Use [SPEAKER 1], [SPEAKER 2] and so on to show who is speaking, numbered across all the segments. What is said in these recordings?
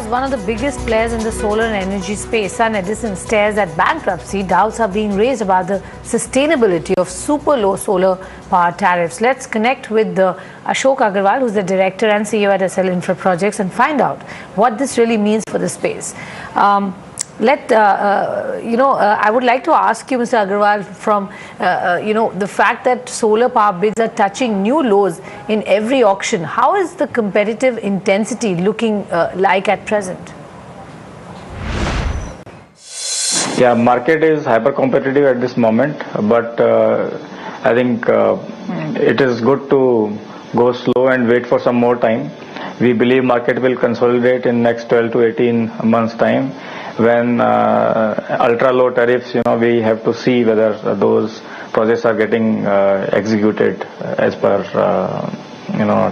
[SPEAKER 1] As one of the biggest players in the solar and energy space, Sun Edison stares at bankruptcy. Doubts are being raised about the sustainability of super low solar power tariffs. Let's connect with Ashok Agarwal, who's the director and CEO at Essel Infra projects, and find out what this really means for the space. I would like to ask you, Mr. Agarwal, from the fact that solar power bids are touching new lows in every auction. How is the competitive intensity looking like at present?
[SPEAKER 2] Yeah, market is hyper competitive at this moment, but I think it is good to go slow and wait for some more time. We believe market will consolidate in next 12 to 18 months time. When ultra low tariffs, we have to see whether those projects are getting executed as per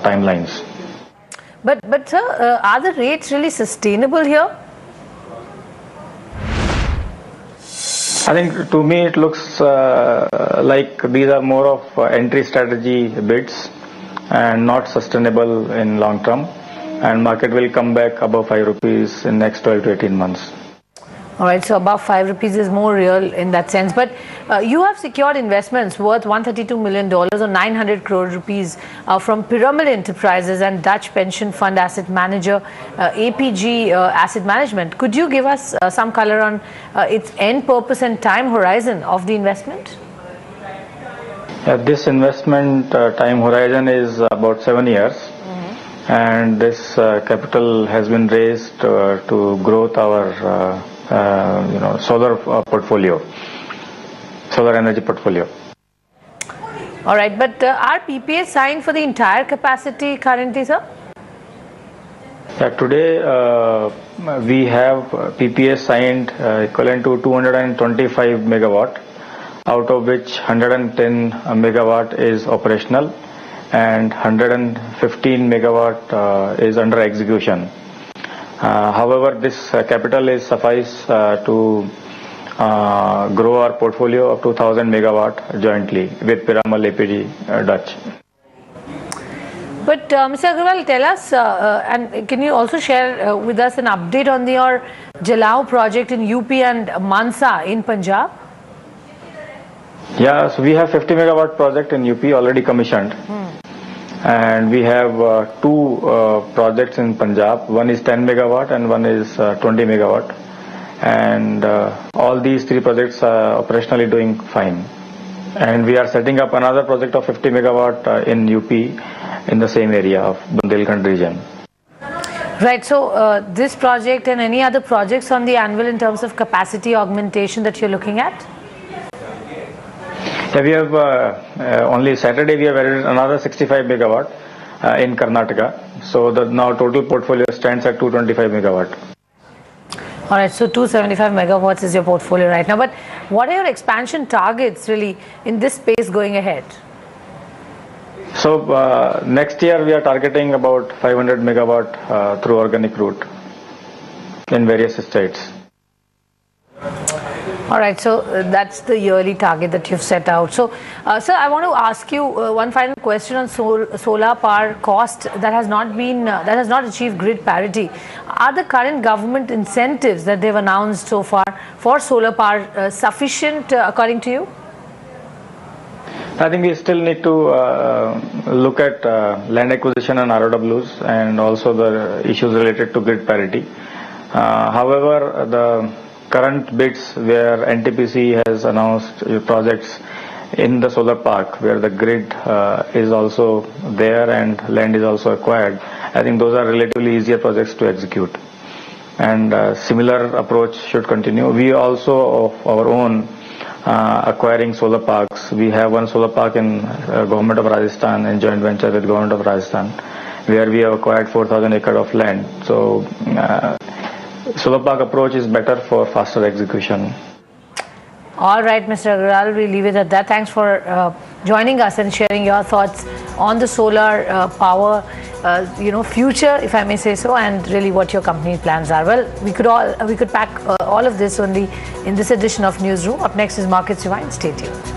[SPEAKER 2] timelines.
[SPEAKER 1] But sir, are the rates really sustainable here?
[SPEAKER 2] I think to me it looks like these are more of entry strategy bids and not sustainable in long term, and market will come back above 5 rupees in next 12 to 18 months.
[SPEAKER 1] All right, so above 5 rupees is more real in that sense. But you have secured investments worth $132 million or 900 crore rupees from Pyramid Enterprises and Dutch pension fund asset manager APG Asset Management. Could you give us some color on its end purpose and time horizon of the investment?
[SPEAKER 2] This investment time horizon is about 7 years. And this capital has been raised to grow our solar portfolio, solar energy portfolio.
[SPEAKER 1] All right, but are PPAs signed for the entire capacity currently, sir?
[SPEAKER 2] Yeah, today we have PPAs signed equivalent to 225 megawatt, out of which 110 megawatt is operational and 115 megawatt is under execution. However, this capital is suffice to grow our portfolio of 2000 megawatt jointly with Pyramid APG Dutch.
[SPEAKER 1] But Mr. Agarwal, tell us, and can you also share with us an update on your Jalao project in UP and Mansa in Punjab?
[SPEAKER 2] Yeah, so we have 50 megawatt project in UP already commissioned. And we have two projects in Punjab. One is 10 megawatt and one is 20 megawatt. And all these three projects are operationally doing fine. And we are setting up another project of 50 megawatt in UP in the same area of Bundelkhand region.
[SPEAKER 1] Right, so this project and any other projects on the anvil in terms of capacity augmentation that you're looking at?
[SPEAKER 2] Yeah, we have only Saturday we have added another 65 megawatt in Karnataka. So the now total portfolio stands at 225 megawatt.
[SPEAKER 1] All right, so 275 megawatts is your portfolio right now. But what are your expansion targets really in this space going ahead?
[SPEAKER 2] So next year we are targeting about 500 megawatt through organic route in various states.
[SPEAKER 1] All right, so that's the yearly target that you've set out. So, sir, I want to ask you one final question on solar power cost that has not achieved grid parity. Are the current government incentives that they've announced so far for solar power sufficient, according to you?
[SPEAKER 2] I think we still need to look at land acquisition and ROWs and also the issues related to grid parity. However, the current bids where NTPC has announced projects in the solar park where the grid is also there and land is also acquired, I think those are relatively easier projects to execute. And similar approach should continue. We also of our own acquiring solar parks. We have one solar park in government of Rajasthan in joint venture with government of Rajasthan where we have acquired 4,000 acres of land. So solar park approach is better for faster execution.
[SPEAKER 1] All right, Mr. Agarwal, we leave it at that. Thanks for joining us and sharing your thoughts on the solar power, future, if I may say so, and really what your company plans are. Well, we could pack all of this only in this edition of Newsroom. Up next is Markets Rewind. Stay tuned.